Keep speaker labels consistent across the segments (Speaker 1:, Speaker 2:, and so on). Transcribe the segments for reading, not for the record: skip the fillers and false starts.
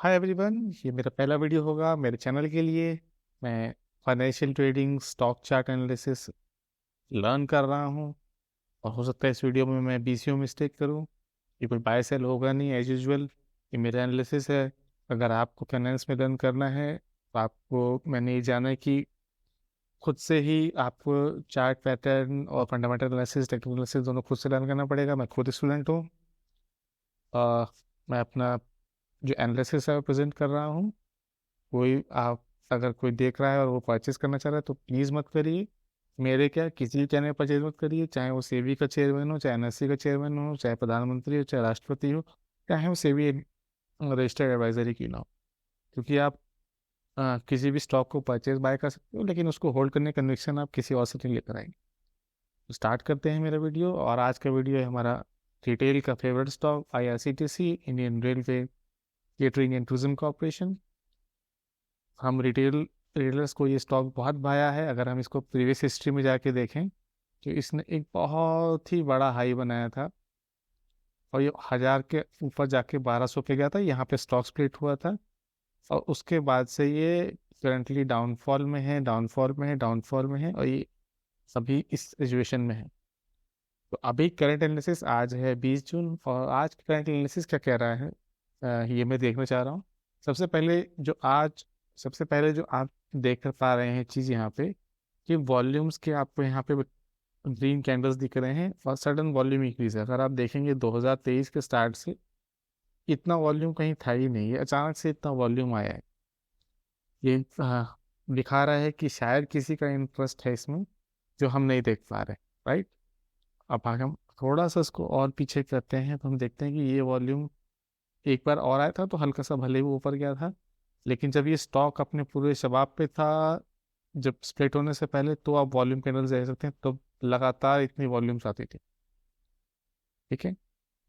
Speaker 1: Hi everyone, ये मेरा पहला वीडियो होगा मेरे चैनल के लिए। मैं financial trading, stock chart analysis learn कर रहा हूँ और हो सकता है इस वीडियो में मैं बीसीओ मिस्टेक करूँ। ये कोई बाय सेल होगा नहीं, एज यूजुअल ये मेरा एनालिसिस है। अगर आपको फाइनेंस में लर्न करना है तो आपको मैंने ये जाना है कि खुद से ही आपको चार्ट पैटर्न और फंडामेंटल एनालिसिस, टेक्निकल एनालिसिस दोनों खुद से लर्न करना पड़ेगा। मैं खुद स्टूडेंट हूँ। मैं अपना जो एनालिसिस है वो प्रेजेंट कर रहा हूँ। कोई आप अगर कोई देख रहा है और वो परचेज करना चाह रहा है तो प्लीज़ मत करिए। मेरे क्या किसी भी चैनल परचेज मत करिए, चाहे वो सेबी का चेयरमैन हो, चाहे एनएससी का चेयरमैन हो, चाहे प्रधानमंत्री हो, चाहे राष्ट्रपति हो, चाहे वो सेबी रजिस्टर्ड एडवाइजरी की ना हो। क्योंकि आप किसी भी स्टॉक को परचेज बाय कर सकते हो, लेकिन उसको होल्ड करने का कन्विक्शन आप किसी और से नहीं लेकर आएंगे। तो स्टार्ट करते हैं मेरा वीडियो। और आज का वीडियो है हमारा रिटेल का favourite stock IRCTC, Indian railway catering and tourism corporation. हम रिटेलर्स को ये स्टॉक बहुत भाया है। अगर हम इसको प्रीवियस हिस्ट्री में जाके देखें तो इसने एक बहुत ही बड़ा हाई बनाया था और ये 1000 के ऊपर जाके 1200 पे गया था। यहाँ पे स्टॉक स्प्लिट हुआ था और उसके बाद से ये करंटली डाउनफॉल में है, डाउनफॉल में है, डाउनफॉल में है और ये अभी इस सिचुएशन में है। तो अभी करंट एनालिसिस आज है 20 जून, और आज करंट एनालिसिस क्या कह रहा है ये मैं देखना चाह रहा हूँ। सबसे पहले सबसे पहले जो आप देख पा रहे हैं चीज़ यहाँ पे कि वॉल्यूम्स के आपको यहाँ पे ग्रीन कैंडल्स दिख रहे हैं और सडन वॉल्यूम इंक्रीज है। अगर आप देखेंगे 2023 के स्टार्ट से इतना वॉल्यूम कहीं था ही नहीं, है अचानक से इतना वॉल्यूम आया है। ये दिखा रहा है कि शायद किसी का इंटरेस्ट है इसमें जो हम नहीं देख पा रहे। राइट। अब हम थोड़ा सा इसको और पीछे करते हैं तो हम देखते हैं कि ये वॉल्यूम एक बार और आया था तो हल्का सा भले ही ऊपर गया था, लेकिन जब ये स्टॉक अपने पूरे शबाब पे था, जब स्प्लिट होने से पहले, तो आप वॉल्यूम कैंडल्स देख सकते हैं, तो लगातार इतनी वॉल्यूम्स आती थी। ठीक है।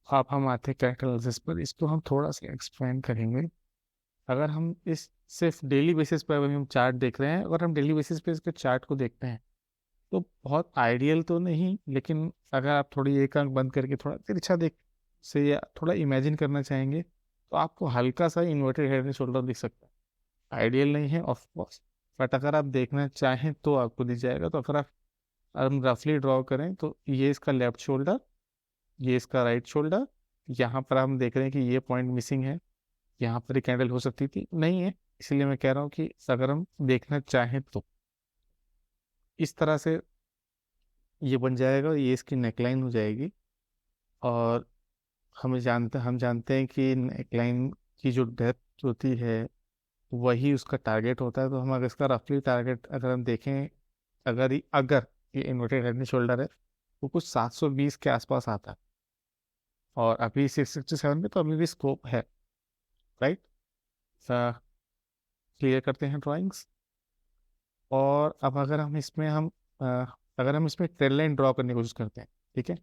Speaker 1: अब हम आते हैं कैरेक्टर एनालिसिस पर। इसको हम थोड़ा सा एक्सप्लेन करेंगे। अगर हम इस सिर्फ डेली बेसिस पर अगर हम चार्ट देख रहे हैं, अगर हम डेली बेसिस पे इसके चार्ट को देखते हैं तो बहुत आइडियल तो नहीं, लेकिन अगर आप थोड़ी एक आंख बंद करके थोड़ा तिरछा देख से या थोड़ा इमेजिन करना चाहेंगे तो आपको हल्का सा इन्वर्टेड हेड एंड शोल्डर दिख सकता है। आइडियल नहीं है ऑफ कोर्स, बट अगर आप देखना चाहें तो आपको दिख जाएगा। तो अगर हम रफली ड्रॉ करें तो ये इसका लेफ्ट शोल्डर, ये इसका राइट शोल्डर। यहाँ पर हम देख रहे हैं कि ये पॉइंट मिसिंग है। यहाँ पर ही कैंडल हो सकती थी, नहीं है, इसलिए मैं कह रहा हूँ कि अगर हम देखना चाहें तो इस तरह से ये बन जाएगा, ये इसकी नेकलाइन हो जाएगी। और हम जानते हैं कि नेकलाइन की जो डेप्थ होती है वही उसका टारगेट होता है। तो हम अगर इसका रफली टारगेट अगर हम देखें, अगर ये इन्वर्टेड हेड एंड शोल्डर है वो कुछ 720 के आसपास आता है और अभी 667 में, तो अभी भी स्कोप है। राइट। क्लियर करते हैं ड्राइंग्स। और अब अ, अगर हम इसमें ट्रेंड लाइन ड्रॉ करने की कोशिश करते हैं, ठीक है,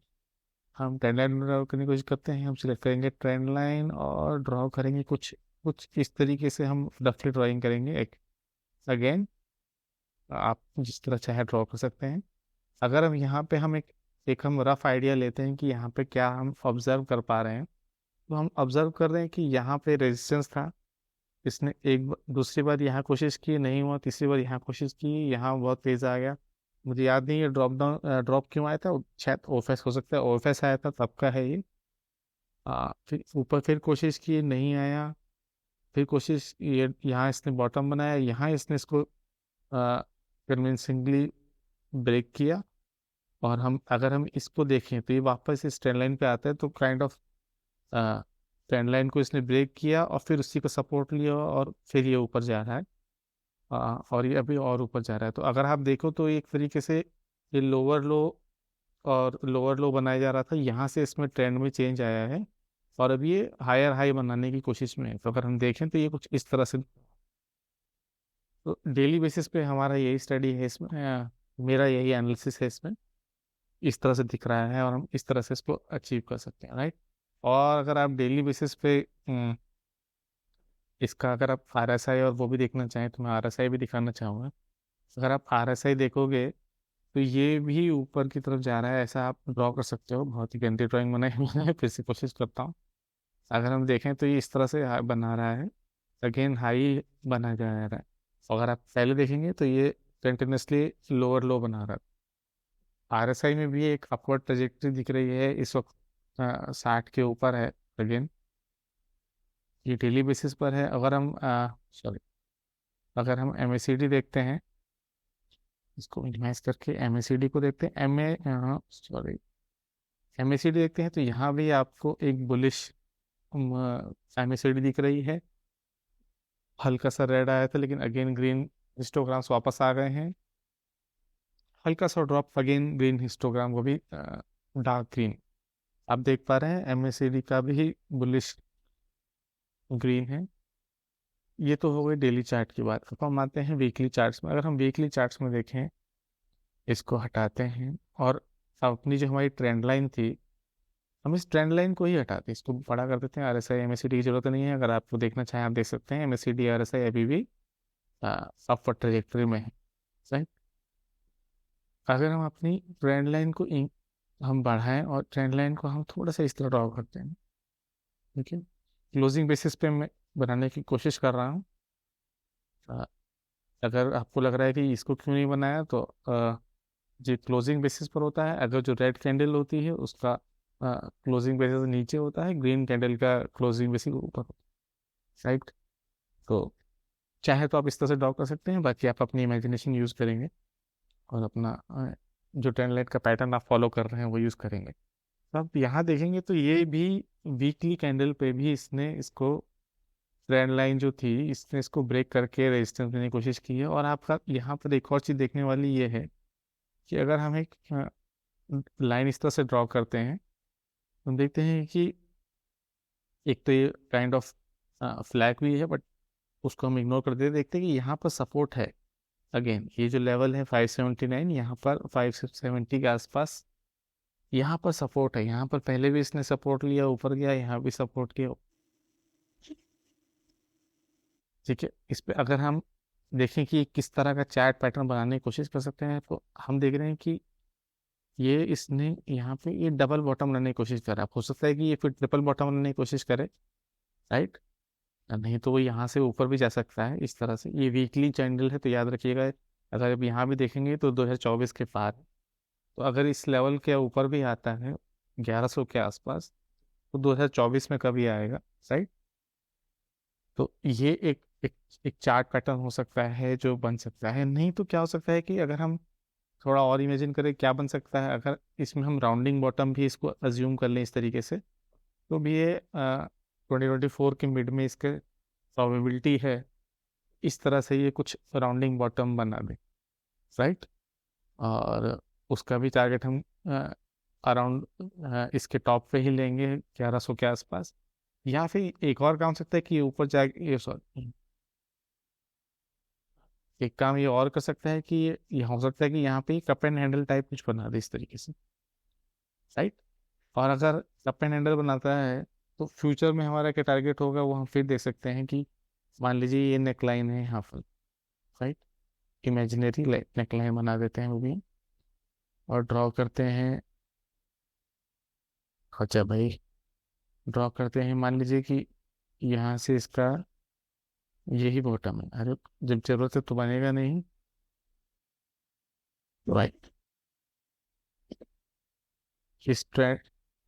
Speaker 1: हम ट्रेंड लाइन ड्रॉ करने की कोशिश करते हैं। हम सिलेक्ट करेंगे ट्रेंड लाइन और ड्रॉ करेंगे कुछ कुछ इस तरीके से हम रफली ड्राइंग करेंगे। एक अगेन आप जिस तरह चाहे ड्रॉ कर सकते हैं। अगर हम यहाँ पे हम एक हम रफ आइडिया लेते हैं कि यहाँ पे क्या हम ऑब्जर्व कर पा रहे हैं, तो हम ऑब्जर्व कर रहे हैं कि यहाँ पे रेजिस्टेंस था। इसने दूसरी बार यहाँ कोशिश की, नहीं हुआ, तीसरी बार यहाँ कोशिश की, यहाँ बहुत तेज आ गया। मुझे याद नहीं है ड्रॉप क्यों आया था, शायद ओएफएस हो सकता है, ओएफएस आया था तब का है ये। फिर ऊपर फिर कोशिश की, नहीं आया। फिर कोशिश ये यहाँ इसने बॉटम बनाया, यहाँ इसने इसको कन्विंसिंगली ब्रेक किया। और अगर हम इसको देखें तो ये वापस इस ट्रेंड लाइन पे आता है, तो काइंड ऑफ ट्रेंड लाइन को इसने ब्रेक किया और फिर उसी को सपोर्ट लिया और फिर ये ऊपर जा रहा है। और ये अभी और ऊपर जा रहा है। तो अगर आप देखो तो एक तरीके से ये लोअर लो बनाया जा रहा था, यहाँ से इसमें ट्रेंड में चेंज आया है और अब ये हायर हाई बनाने की कोशिश में है। तो अगर हम देखें तो ये कुछ इस तरह से, तो डेली बेसिस पे हमारा यही स्टडी है इसमें, मेरा यही एनालिसिस है इसमें। इस तरह से दिख रहा है और हम इस तरह से इसको अचीव कर सकते हैं। राइट। और अगर आप डेली बेसिस पे इसका अगर आप आरएसआई और वो भी देखना चाहें तो मैं आरएसआई भी दिखाना चाहूँगा। अगर आप आरएसआई देखोगे तो ये भी ऊपर की तरफ जा रहा है, ऐसा आप ड्रॉ कर सकते हो। बहुत ही गंदी ड्राइंग बनाई मैंने, फिर से कोशिश करता हूँ। अगर हम देखें तो ये इस तरह से बना रहा है अगेन हाई बना जा रहा है। अगर आप पहले देखेंगे तो ये कंटिन्यूसली लोअर लो बना रहा है। आरएसआई में भी एक अपवर्ड ट्रेजेक्टरी दिख रही है इस वक्त, 60 के ऊपर है। अगेन ये डेली बेसिस पर है। अगर हम सॉरी अगर हम एमएसीडी देखते हैं, इसको मिनिमाइज करके एमएसीडी को देखते हैं, एमएसीडी देखते हैं, तो यहाँ भी आपको एक बुलिश एमएसीडी दिख रही है। हल्का सा रेड आया था लेकिन अगेन ग्रीन हिस्टोग्राम्स वापस आ गए हैं। हल्का सा ड्रॉप, अगेन ग्रीन हिस्टोग्राम को भी डार्क ग्रीन आप देख पा रहे हैं। एमएसीडी का भी बुलिश ग्रीन है। ये तो हो गई डेली चार्ट की बात। अब हम आते हैं वीकली चार्ट्स में। अगर हम वीकली चार्ट्स में देखें, इसको हटाते हैं और अपनी जो हमारी ट्रेंड लाइन थी, हम इस ट्रेंड लाइन को ही हटाते हैं, इसको बड़ा कर देते हैं। आरएसआई एमएसीडी की जरूरत नहीं है। अगर आपको देखना चाहें आप देख सकते हैं, एमएसीडी आरएसआई अभी भी अपवर्ड ट्रेजेक्टरी में है। सही। अगर हम अपनी ट्रेंड लाइन को हम बढ़ाएं और ट्रेंड लाइन को हम थोड़ा सा इस तरह ड्रॉ करते हैं, ठीक है। क्लोजिंग बेसिस पे मैं बनाने की कोशिश कर रहा हूँ। अगर आपको लग रहा है कि इसको क्यों नहीं बनाया, तो जो क्लोजिंग बेसिस पर होता है, अगर जो रेड कैंडल होती है उसका क्लोजिंग बेसिस नीचे होता है, ग्रीन कैंडल का क्लोजिंग बेसिस ऊपर होता है, राइट। तो चाहे तो आप इस तरह से ड्रॉ कर सकते हैं, बाकी आप अपनी इमेजिनेशन यूज़ करेंगे और अपना जो ट्रेंड लाइन का पैटर्न आप फॉलो कर रहे हैं वो यूज़ करेंगे। तो आप यहाँ देखेंगे तो ये भी वीकली कैंडल पे भी इसने इसको ट्रेंड लाइन जो थी, इसने इसको ब्रेक करके रेजिस्टेंस देने की कोशिश की है। और आपका यहाँ पर एक और चीज़ देखने वाली ये है कि अगर हम एक लाइन इस तरह से ड्रॉ करते हैं, हम देखते हैं कि एक तो ये काइंड ऑफ फ्लैग भी है, बट उसको हम इग्नोर कर देते, देखते हैं कि यहाँ पर सपोर्ट है। अगेन ये जो लेवल है 579, यहाँ पर 570 के आसपास यहाँ पर सपोर्ट है। यहाँ पर पहले भी इसने सपोर्ट लिया, ऊपर गया, यहाँ भी सपोर्ट किया, ठीक है। इस पे अगर हम देखें कि किस तरह का चार्ट पैटर्न बनाने की कोशिश कर सकते हैं, तो हम देख रहे हैं कि ये इसने यहाँ पे ये डबल बॉटम बनाने की कोशिश करा। हो सकता है कि ये फिर ट्रिपल बॉटम बनाने की कोशिश करे, राइट। नहीं तो वो यहाँ से ऊपर भी जा सकता है इस तरह से। ये वीकली कैंडल है तो याद रखिएगा, अगर आप यहाँ भी देखेंगे तो 2024 के पार है। तो अगर इस लेवल के ऊपर भी आता है 1100 के आसपास, तो 2024 में कभी आएगा, राइट। तो ये एक चार्ट पैटर्न हो सकता है जो बन सकता है। नहीं तो क्या हो सकता है कि अगर हम थोड़ा और इमेजिन करें क्या बन सकता है, अगर इसमें हम राउंडिंग बॉटम भी इसको अज्यूम कर लें इस तरीके से, तो भी ये 2024 के मिड में इसके प्रोबेबिलिटी है इस तरह से ये कुछ राउंडिंग बॉटम बना दे, राइट। और उसका भी टारगेट हम अराउंड इसके टॉप पे ही लेंगे 1100 के आसपास। या फिर एक और काम हो सकता है कि ये ऊपर जाके, ये सॉरी, एक काम ये और कर सकता है कि ये हो सकता है कि यहाँ पे कप एंड हैंडल टाइप कुछ बना दे इस तरीके से, राइट। और अगर कप एंड हैंडल बनाता है तो फ्यूचर में हमारा क्या टारगेट होगा वो हम फिर देख सकते हैं कि मान लीजिए ये नेकलाइन है यहाँ पर, राइट। इमेजिनरी नेकलाइन बना देते हैं वो भी और ड्रॉ करते हैं। अच्छा भाई, ड्रॉ करते हैं, मान लीजिए कि यहाँ से इसका यही बॉटम है। अरे जब जरूरत है तो बनेगा नहीं, राइट। इस ट्रैक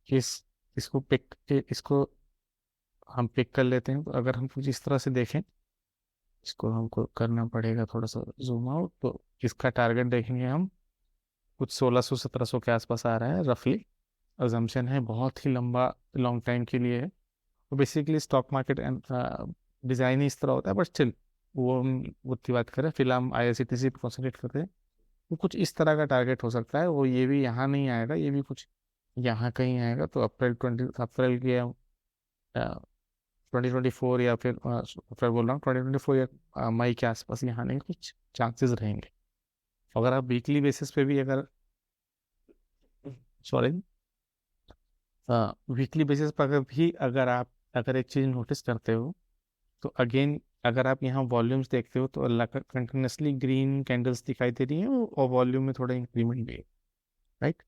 Speaker 1: इस इसको पिक इसको हम पिक कर लेते हैं। तो अगर हम कुछ इस तरह से देखें, इसको हमको करना पड़ेगा थोड़ा सा जूम आउट, तो इसका टारगेट देखेंगे हम कुछ 1600-1700 के आसपास आ रहा है रफली। अजम्पशन है बहुत ही लंबा लॉन्ग टाइम के लिए है। तो बेसिकली स्टॉक मार्केट डिज़ाइन ही इस तरह होता है, बट स्टिल वो हम उतनी बात करें, फिलहाल हम IRCTC पे कॉन्सेंट्रेट करते हैं। तो कुछ इस तरह का टारगेट हो सकता है। वो ये भी यहाँ नहीं आएगा, ये भी कुछ यहाँ कहीं आएगा। तो अप्रैल के 2024 या फिर अप्रैल बोल रहा हूँ 2024 या मई के आसपास यहाँ नहीं कुछ चांसेस रहेंगे। अगर आप वीकली बेसिस पे भी अगर सॉरी वीकली बेसिस पर अगर एक चीज़ नोटिस करते हो, तो अगेन अगर आप यहाँ वॉल्यूम्स देखते हो तो अल्लाह का कंटिन्यूसली ग्रीन कैंडल्स दिखाई दे रही हैं और वॉल्यूम में थोड़ा इंक्रीमेंट भी है, राइट।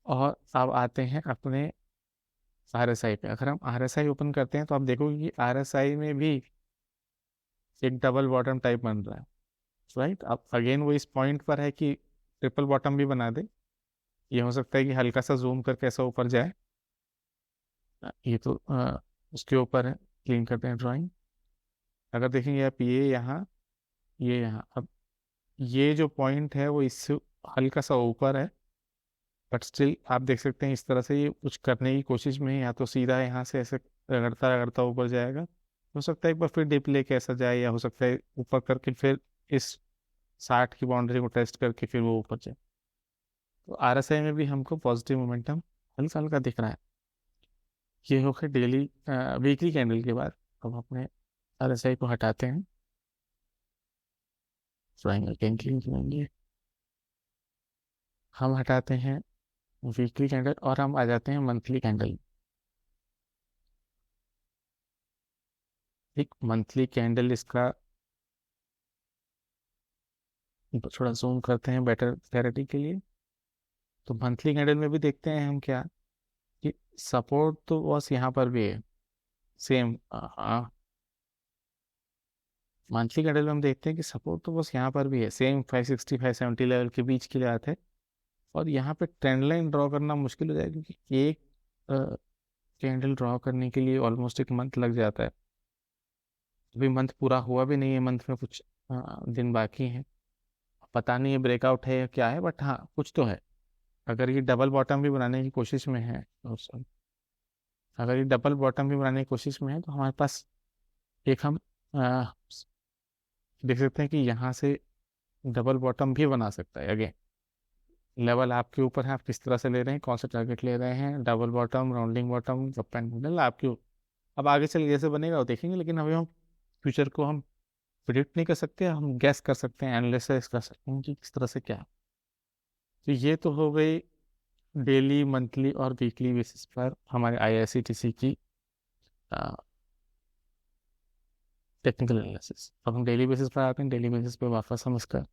Speaker 1: और अब आते हैं अपने RSI पे। अगर हम RSI ओपन करते हैं तो आप देखोगे कि RSI में भी एक डबल बॉटम टाइप बन रहा है, राइट। अब अगेन वो इस पॉइंट पर है कि ट्रिपल बॉटम भी बना दे। ये हो सकता है कि हल्का सा जूम करके ऐसा ऊपर जाए। ये तो उसके ऊपर है, क्लीन करते हैं ड्राइंग। अगर देखेंगे आप, ये यहाँ, ये यहाँ, अब ये जो पॉइंट है वो इससे हल्का सा ऊपर है, बट स्टिल आप देख सकते हैं इस तरह से ये कुछ करने की कोशिश में है। या तो सीधा यहाँ से ऐसे रगड़ता रगड़ता ऊपर जाएगा, हो सकता है एक बार फिर डिप लेके ऐसा जाए, या हो सकता है ऊपर करके फिर इस 60 की बाउंड्री को टेस्ट करके फिर वो ऊपर जाए। तो आरएसआई में भी हमको पॉजिटिव मोमेंटम हल्का हल्का दिख रहा है। ये हो गए डेली वीकली कैंडल के बाद। अब अपने आरएसआई को हटाते हैं, हम हटाते हैं वीकली कैंडल और हम आ जाते हैं मंथली कैंडल। एक मंथली कैंडल, इसका थोड़ा जूम करते हैं बेटर क्लैरिटी के लिए। तो मंथली कैंडल में भी देखते हैं हम क्या, कि सपोर्ट तो बस यहाँ पर भी है सेम। हाँ, मंथली कैंडल में हम देखते हैं कि सपोर्ट तो बस यहाँ पर भी है सेम, 560 570 लेवल के बीच के लिए आते हैं। और यहाँ पे ट्रेंड लाइन ड्रॉ करना मुश्किल हो जाएगा, क्योंकि एक कैंडल ड्रॉ करने के लिए ऑलमोस्ट एक मंथ लग जाता है। अभी मंथ पूरा हुआ भी नहीं है, मंथ में कुछ दिन बाकी हैं। पता नहीं है ब्रेकआउट है या क्या है, बट हाँ कुछ तो है। अगर ये डबल बॉटम भी बनाने की कोशिश में है, अगर ये डबल बॉटम भी बनाने की कोशिश में है, तो हमारे पास एक हम आ, देख सकते हैं कि यहाँ से डबल बॉटम भी बना सकता है। अगेन लेवल आपके ऊपर है, आप किस तरह से ले रहे हैं, कौन सा टारगेट ले रहे हैं, double bottom, rounding bottom, up and middle, आपके ऊपर। अब आगे चल कैसे बनेगा वो देखेंगे, लेकिन अभी हम फ्यूचर को हम प्रिडिक्ट नहीं कर सकते, हम गैस कर सकते हैं, एनालिसिस कर सकते हैं कि किस तरह से क्या है। तो ये तो हो गई डेली, मंथली और वीकली बेसिस पर हमारे आईआरसीटीसी की टेक्निकल एनालिसिस। अब हम डेली बेसिस पर आते हैं। डेली बेसिस पे वापस हम इसका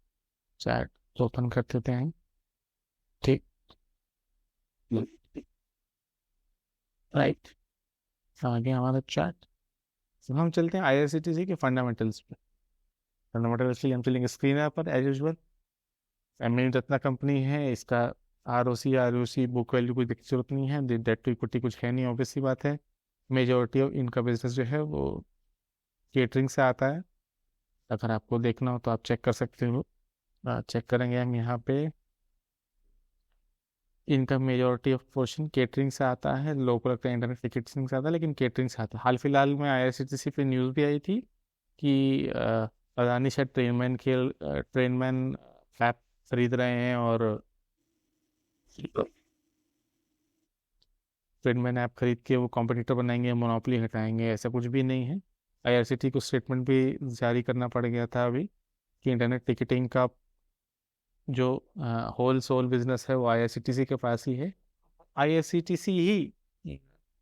Speaker 1: चार्ट ओपन कर देते हैं, ठीक, राइट। आगे हमारा चार्ट। अब हम चलते हैं आईआरसीटीसी के फंडामेंटल्स पे। फंडामेंटल्स के लिए हम चलेंगे स्क्रीन पर as usual. MN Ratna company है, इसका आरओसी बुक वैल्यू कोई देखने की जरूरत नहीं है, डेट टू इक्विटी कुछ है नहीं, ऑब्वियस सी बात है। मेजोरिटी ऑफ इनका बिजनेस जो है वो केटरिंग से आता है। अगर आपको देखना हो तो आप चेक कर सकते हो। चेक करेंगे हम यहाँ पे, इनका मेजोरिटी ऑफ पोर्शन केटरिंग से आता है। लोग लगता है इंटरनेट टिकटिंग से आता है, लेकिन केटरिंग से आता है। हाल फिलहाल में आईआरसीटीसी पे न्यूज़ भी आई थी कि अदानी शायद ट्रेनमैन ऐप खरीद रहे हैं, और ट्रेनमैन ऐप खरीद के वो कॉम्पिटिटर बनाएंगे, मोनोपोली हटाएंगे, ऐसा कुछ भी नहीं है। आईआरसीटी को स्टेटमेंट भी जारी करना पड़ गया था अभी, कि इंटरनेट टिकटिंग का जो होल सोल बिजनेस है वो आईआरसीटीसी के पास ही है। आईआरसीटीसी ही,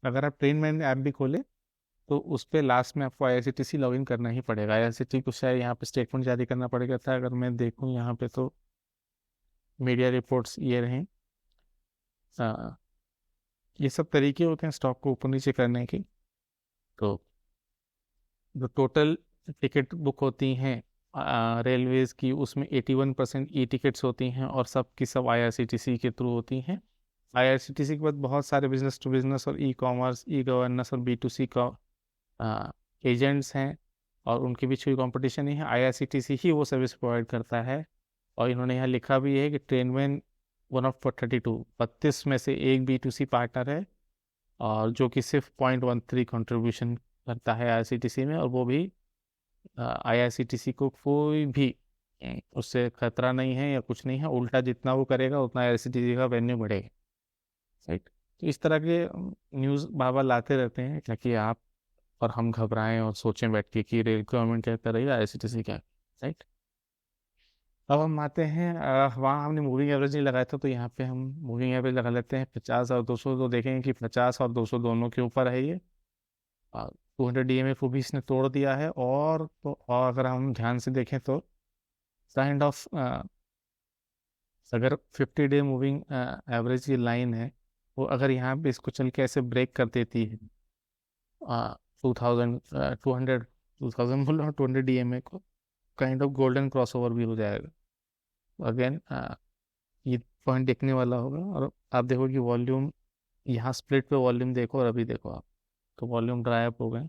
Speaker 1: अगर आप ट्रेनमैन ऐप भी खोले तो उस पर लास्ट में आपको आईआरसीटीसी लॉगिन करना ही पड़ेगा। आईआरसीटी को शायद यहाँ पे स्टेटमेंट जारी करना पड़ेगा था, अगर मैं देखूँ यहाँ पे तो मीडिया रिपोर्ट्स ये रहे। ये सब तरीके होते हैं स्टॉक को ऊपर नीचे करने के। तो जो टोटल टिकट बुक होती हैं रेलवेज की, उसमें 81% ई टिकट्स होती हैं, और सब की सब आईआरसीटीसी के थ्रू होती हैं। आईआरसीटीसी के बाद बहुत सारे बिजनेस टू बिजनेस और ई कॉमर्स, ई गवर्नेंस और B2C का एजेंट्स हैं, और उनके बीच कोई कंपटीशन नहीं है। आईआरसीटीसी ही वो सर्विस प्रोवाइड करता है। और इन्होंने यहाँ लिखा भी है कि ट्रेनमैन वन ऑफ 32 में से एक B2C पार्टनर है, और जो कि सिर्फ 0.13 कंट्रीब्यूशन करता है आईआरसीटीसी में। और वो भी आईआरसीटीसी को कोई भी उससे खतरा नहीं है या कुछ नहीं है, उल्टा जितना वो करेगा उतना आईआरसीटीसी का वेन्यू बढ़ेगा, राइट। तो इस तरह के न्यूज़ बाबा लाते रहते हैं, ताकि आप और हम घबराएं और सोचें बैठ के कि रेल गवर्नमेंट क्या कर रही है, आईआरसीटीसी क्या, राइट। अब हम आते हैं, वहाँ हमने मूविंग एवरेज नहीं लगाया था, तो यहाँ पे हम मूविंग एवरेज लगा लेते हैं 50 और 200। तो देखेंगे कि 50 और 200 दोनों के ऊपर है ये। 200 DMA को भी इसने तोड़ दिया है। और तो और अगर हम ध्यान से देखें तो काइंड ऑफ अगर 50 डे मूविंग एवरेज की लाइन है, वो अगर यहाँ पे इसको चल के ऐसे ब्रेक कर देती है 2,200 2000 बोल रहा हूँ, 20 DMA को काइंड ऑफ गोल्डन क्रॉसओवर भी हो जाएगा अगेन। ये पॉइंट देखने वाला होगा। और आप देखो कि वॉल्यूम, यहाँ स्प्लिट पे वॉल्यूम देखो और अभी देखो आप, तो वॉल्यूम ड्राई अप हो गए।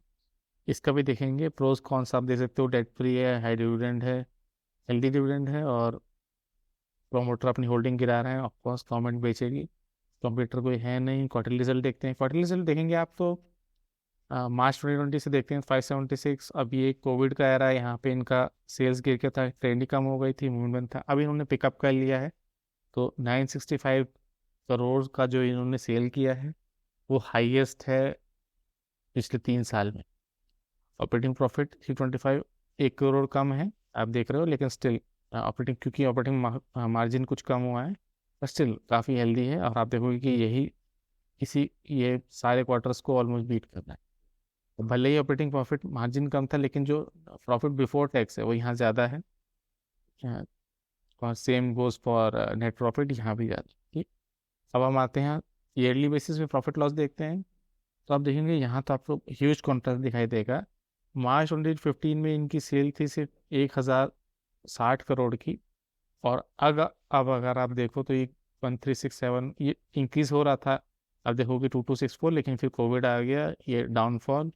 Speaker 1: इसका भी देखेंगे प्रोज कॉन्स, आप देख सकते हो डेट फ्री है, हाई डिविडेंड है, हेल्दी डिविडेंड है, और प्रोमोटर अपनी होल्डिंग गिरा रहे हैं, ऑफकोर्स गवर्नमेंट बेचेगी, कंप्यूटर कोई है नहीं। क्वार्टरली रिजल्ट देखते हैं, क्वार्टरली रिजल्ट देखेंगे आप तो मार्च 2020 से देखते हैं 576। अब ये कोविड का एरा है, यहाँ पे इनका सेल्स गिर के था, ट्रेंड ही कम हो गई थी, मूवमेंट था, अभी इन्होंने पिकअप कर लिया है। तो 965 करोड़ का जो इन्होंने सेल किया है वो हाईएस्ट है पिछले 3 साल में। ऑपरेटिंग प्रॉफिट 325, 1 करोड़ कम है आप देख रहे हो, लेकिन स्टिल ऑपरेटिंग, क्योंकि ऑपरेटिंग मार्जिन कुछ कम हुआ है, पर स्टिल काफ़ी हेल्दी है। और आप देखोगे कि यही इसी ये सारे क्वार्टर्स को ऑलमोस्ट बीट कर रहा है। तो भले ही ऑपरेटिंग प्रॉफिट मार्जिन कम था, लेकिन जो प्रॉफिट बिफोर टैक्स है वो यहाँ ज़्यादा है। और same goes for net profit, यहाँ भी ज़्यादा। ठीक, अब हम आते हैं ईयरली बेसिस पे प्रॉफिट लॉस देखते हैं। तो आप देखेंगे यहाँ तो आपको ह्यूज कॉन्ट्रास्ट दिखाई देगा। मार्च 2015 में इनकी सेल थी सिर्फ 1060 करोड़ की, और अब अगर आप देखो तो ये 1367, ये इंक्रीज हो रहा था, अब देखोगे 2264, लेकिन फिर कोविड आ गया, ये डाउनफॉल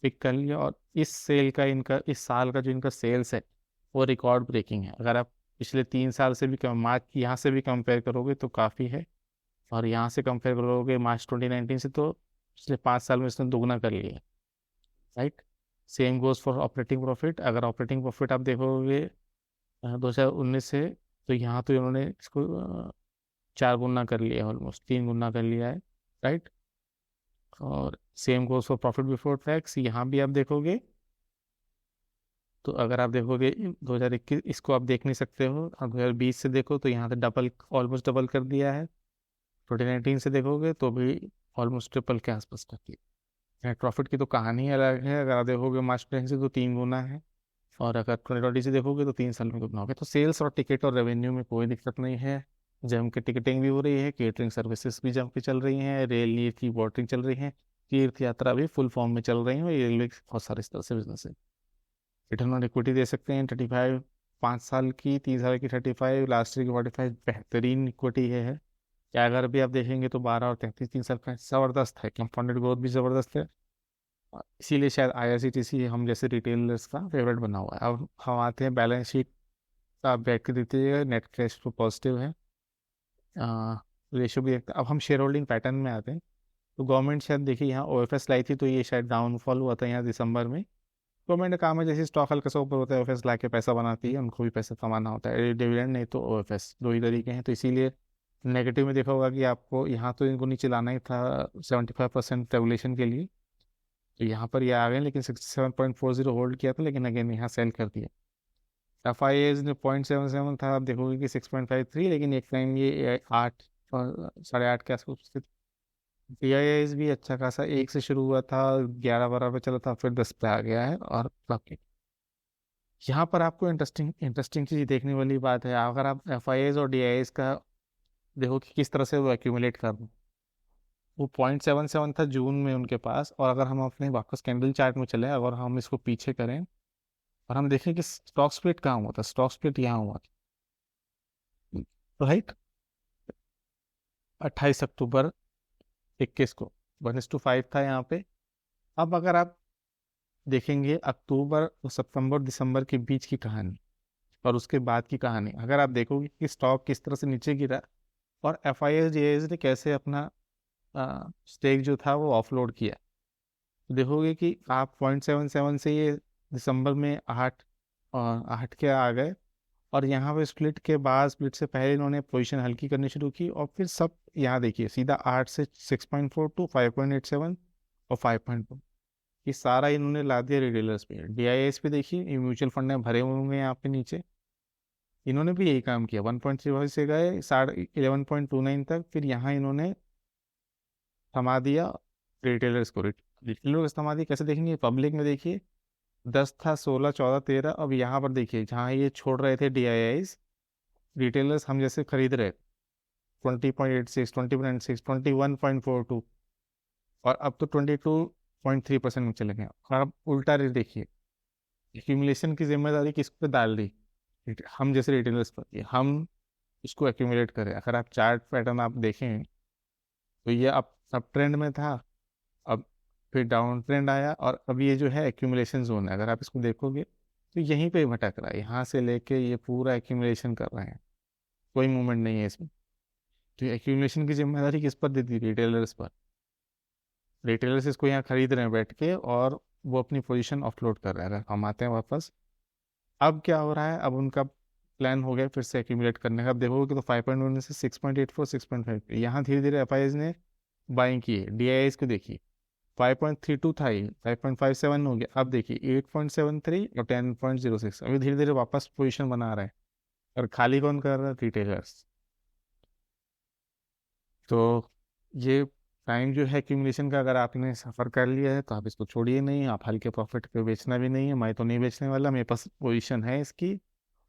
Speaker 1: पिक कर लिया। और इस सेल का, इनका इस साल का जो इनका सेल्स है वो रिकॉर्ड ब्रेकिंग है। अगर आप पिछले 3 साल से भी कम, मार्च यहाँ से भी कंपेयर करोगे तो काफ़ी है, और यहाँ से कंपेयर करोगे मार्च 2019 से, तो पिछले 5 साल में इसने दुगना कर लिया, right. Same goes for operating profit. अगर ऑपरेटिंग प्रॉफिट आप देखोगे 2019 से, तो यहाँ तो इन्होंने इसको 4 गुना कर लिया, ऑलमोस्ट 3 गुना कर लिया है, राइट। और same goes for profit before tax, यहाँ भी आप देखोगे तो अगर आप देखोगे 2021, इसको आप देख नहीं सकते हो, आप 2020 से देखो तो यहाँ से डबल, ऑलमोस्ट डबल कर दिया है। 2019 से देखोगे तो भी ऑलमोस्ट ट्रिपल के आसपास कर दिया। नेट प्रॉफिट की तो कहानी अलग है, अगर आप देखोगे मार्च 2020 से तो 3 गुना है, और अगर 2020 से देखोगे तो 3 साल में दुगना हो गया। तो सेल्स और टिकट और रेवेन्यू में कोई दिक्कत नहीं है। जम के टिकटिंग भी हो रही है, केटरिंग सर्विसेज भी जम के चल रही हैं, रेल नीर की वाटरिंग चल रही है, तीर्थ यात्रा भी फुल फॉर्म में चल रही है, ये रेलवे बहुत सारे इस तरह से बिजनेस है। रिटर्न ऑन इक्विटी दे सकते हैं 35, 5 साल की, 3 साल की 35, लास्ट ईयर की 45, बेहतरीन इक्विटी है। क्या अगर भी आप देखेंगे तो 12 और 33, 3 साल का ज़बरदस्त है, कंपाउंडेड ग्रोथ भी ज़बरदस्त है। इसीलिए शायद IRCTC हम जैसे रिटेलर्स का फेवरेट बना हुआ है। अब हम आते हैं बैलेंस शीट, आप बैठ के देखिएगा, नेट कैश फ्लो पॉजिटिव है, रेशो भी देखते हैं। अब हम शेयर होल्डिंग पैटर्न में आते हैं। तो गवर्नमेंट शायद देखिए यहाँ OFS लाई थी, तो ये शायद डाउनफॉल हुआ था यहाँ दिसंबर में। गवर्नमेंट का काम है, जैसे स्टॉक हल्का सा ऊपर होता है OFS ला के पैसा बनाती है, उनको भी पैसा कमाना होता है, डिविडेंड नहीं तो OFS, दो ही तरीके हैं। तो इसीलिए नेगेटिव में देखा होगा कि आपको यहाँ तो इनको नीचे लाना ही था 75% रेगुलेशन के लिए, तो यहाँ पर ये आ गए, लेकिन 67.40 होल्ड किया था, लेकिन अगेन यहाँ सेल कर दिया। FIAs ने 0.77 था, आप देखोगे कि 6.53, लेकिन एक टाइम ये 8 8.5 के आसपास थे। DIAs भी अच्छा खासा 1 से शुरू हुआ था, 11-12 पे चला था, फिर 10 पे आ गया है। और बाकी यहाँ पर आपको इंटरेस्टिंग इंटरेस्टिंग चीज़ देखने वाली बात है, अगर आप FIAs और DIAs का देखो कि किस तरह से वो एक्यूमुलेट कर रहे हैं। वो 0.77 था जून में उनके पास, और अगर हम अपने वापस कैंडल चार्ट में चले, अगर हम इसको पीछे करें और हम देखें कि स्टॉक स्प्लिट कहाँ हुआ था, स्टॉक स्प्लिट यहाँ हुआ था, राइट, 28 अक्टूबर 21 को 1:5 था यहाँ पे। अब अगर आप देखेंगे अक्टूबर, सितंबर, दिसंबर के बीच की कहानी और उसके बाद की कहानी, अगर आप देखोगे कि स्टॉक किस तरह से नीचे गिरा, और FIS DIS ने कैसे अपना स्टेक जो था वो ऑफलोड किया, देखोगे कि आप 0.77 से ये दिसंबर में 8 के आ गए, और यहाँ पे स्प्लिट के बाद, स्प्लिट से पहले इन्होंने पोजीशन हल्की करनी शुरू की, और फिर सब यहाँ देखिए सीधा 8 से 6.42, 5.87 और 5.4, ये सारा इन्होंने ला दिया रिटेलर्स पे। DIS पे देखिए, ये म्यूचुअल फंड में भरे हुए होंगे यहाँ पे नीचे, इन्होंने भी यही काम किया, 1.35 से गए 11.29 तक, फिर यहाँ इन्होंने थमा दिया रिटेलर्स को। रिटेलर्स थमा दिया कैसे देखेंगे, पब्लिक में देखिए 10 था, 16, 14, 13, अब यहाँ पर देखिए जहाँ ये छोड़ रहे थे DIIs, रिटेलर्स हम जैसे खरीद रहे 20.86, 20.6, 21.42, और अब तो 22.3% में चले गए। और अब उल्टा रेट देखिए, एक्यूमुलेशन की जिम्मेदारी किस पे डाल दी? हम जैसे रिटेलर्स पर कि हम इसको एक्यूमुलेट करें। अगर आप चार्ट पैटर्न आप देखें तो ये अप ट्रेंड में था, अब फिर डाउन ट्रेंड आया, और अब ये जो है एक्यूमुलेशन जोन है। अगर आप इसको देखोगे तो यहीं पे भटक रहा है, यहाँ से लेके ये पूरा एक्यूमुलेशन कर रहे हैं, कोई मूवमेंट नहीं है इसमें। तो एक्यूमुलेशन की जिम्मेदारी किस पर दी थी? रिटेलर्स पर। रिटेलर्स इसको यहाँ खरीद रहे हैं बैठ के, और वो अपनी पोजीशन ऑफलोड कर रहे हैं। अगर हम आते हैं वापस, अब क्या हो रहा है, अब उनका प्लान हो गया फिर से एक्यूमुलेट करने का। अब देखोगे तो 5.1 से 6.84, 6.5, यहाँ धीरे धीरे एफआईज ने बाइंग की है। डीआईएस को देखिए, 5.32 था, ये 5.57 हो गया, अब देखिए 8.73 और 10.06, अभी धीरे धीरे वापस पोजीशन बना रहा है। और खाली कौन कर रहा है? रिटेलर्स। तो ये टाइम जो है एक्यूमुलेशन का, अगर आपने सफ़र कर लिया है तो आप इसको छोड़िए नहीं। आप हल्के प्रॉफिट पे बेचना भी नहीं है, मैं तो नहीं बेचने वाला, मेरे पास पोजीशन है इसकी,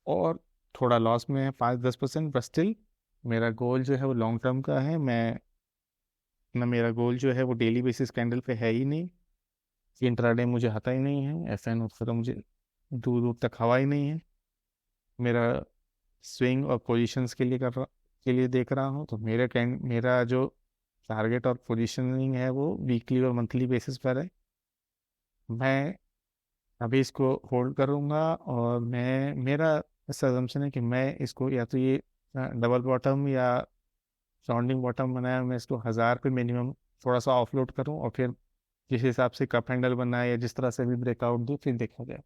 Speaker 1: और थोड़ा लॉस में है 5-10%, बट स्टिल मेरा गोल जो है वो लॉन्ग टर्म का है। मैं ना, मेरा गोल जो है वो डेली बेसिस कैंडल पे है ही नहीं, इंट्राडे मुझे आता ही नहीं है, एफ एन तो मुझे दूर दूर तक हवा ही नहीं है। मेरा स्विंग और पोजीशंस के लिए के लिए देख रहा हूँ, तो मेरा जो टारगेट और पोजीशनिंग है वो वीकली और मंथली बेसिस पर है। मैं अभी इसको होल्ड करूँगा, और मेरा ऐसा assumption है कि मैं इसको या तो ये डबल बॉटम या राउंडिंग बॉटम बनाया, मैं इसको 1000 पे मिनिमम थोड़ा सा ऑफलोड करूँ, और फिर जिस हिसाब से कप हैंडल बनाए या जिस तरह से भी ब्रेकआउट दूँ फिर देखा जाए।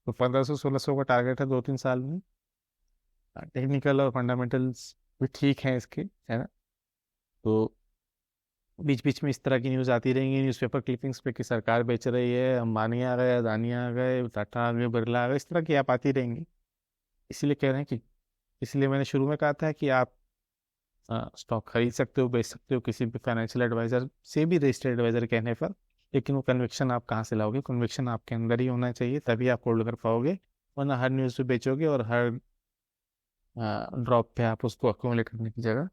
Speaker 1: तो 1500-1600 का टारगेट है 2-3 साल में। टेक्निकल और फंडामेंटल्स भी ठीक हैं इसके, है ना। तो बीच बीच में इस तरह की न्यूज़ आती रहेंगी न्यूज़पेपर क्लिपिंग्स पे कि सरकार बेच रही है, अंबानी आ गए, अदानी आ गए, टाटा आ गए, बिरला आ गए, इस तरह की आप आती रहेंगी। इसीलिए कह रहे हैं कि, इसलिए मैंने शुरू में कहा था कि आप स्टॉक खरीद सकते हो, बेच सकते हो किसी भी फाइनेंशियल एडवाइजर से भी, रजिस्टर्ड एडवाइजर कहने पर, लेकिन वो कन्विक्शन आप कहाँ से लाओगे? कन्विक्शन आपके अंदर ही होना चाहिए, तभी आप होल्ड कर पाओगे। वरना हर न्यूज़ पे बेचोगे और हर ड्रॉप पे आप उसको अक्यूमुलेट करने की जगह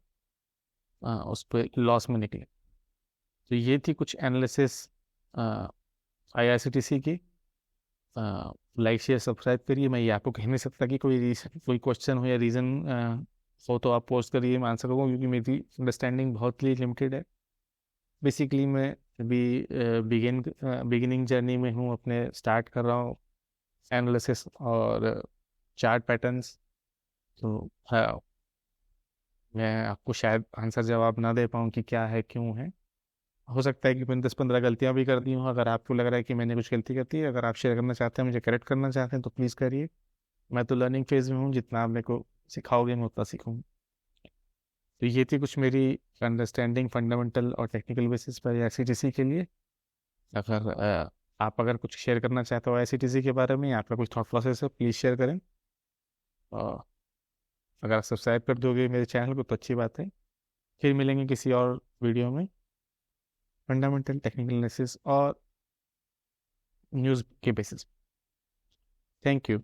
Speaker 1: उस पर लॉस में निकले। तो ये थी कुछ एनालिसिस आईआरसीटीसी की। लाइक शेयर सब्सक्राइब करिए। मैं ये आपको कह नहीं सकता कि कोई क्वेश्चन हो या रीज़न हो तो आप पोस्ट करिए, मैं आंसर करूँगा, क्योंकि मेरी अंडरस्टैंडिंग बहुत ही लिमिटेड है। बेसिकली मैं अभी बिगिनिंग जर्नी में हूँ, अपने स्टार्ट कर रहा हूँ एनालिसिस और चार्ट पैटर्न्स। तो हाँ, मैं आपको शायद आंसर जवाब ना दे पाऊँ कि क्या है क्यों है। हो सकता है कि मैंने 10-15 गलतियाँ भी कर दी हूँ। अगर आपको लग रहा है कि मैंने कुछ गलती करती है, अगर आप शेयर करना चाहते हैं, मुझे करेक्ट करना चाहते हैं, तो प्लीज़ करिए। मैं तो लर्निंग फेज में हूँ, जितना आप मेरे को सिखाओगे मैं उतना सीखूँगा। तो ये थी कुछ मेरी अंडरस्टैंडिंग फंडामेंटल और टेक्निकल बेसिस पर ICTC के लिए। अगर आप अगर कुछ शेयर करना चाहते हो ICTC के बारे में, आपका कुछ थॉट प्रोसेस है, प्लीज़ शेयर करें। और अगर आप सब्सक्राइब कर दोगे मेरे चैनल को तो अच्छी बात है। फिर मिलेंगे किसी और वीडियो में फंडामेंटल टेक्निकल एनालिसिस और न्यूज़ के बेसिस। Thank you.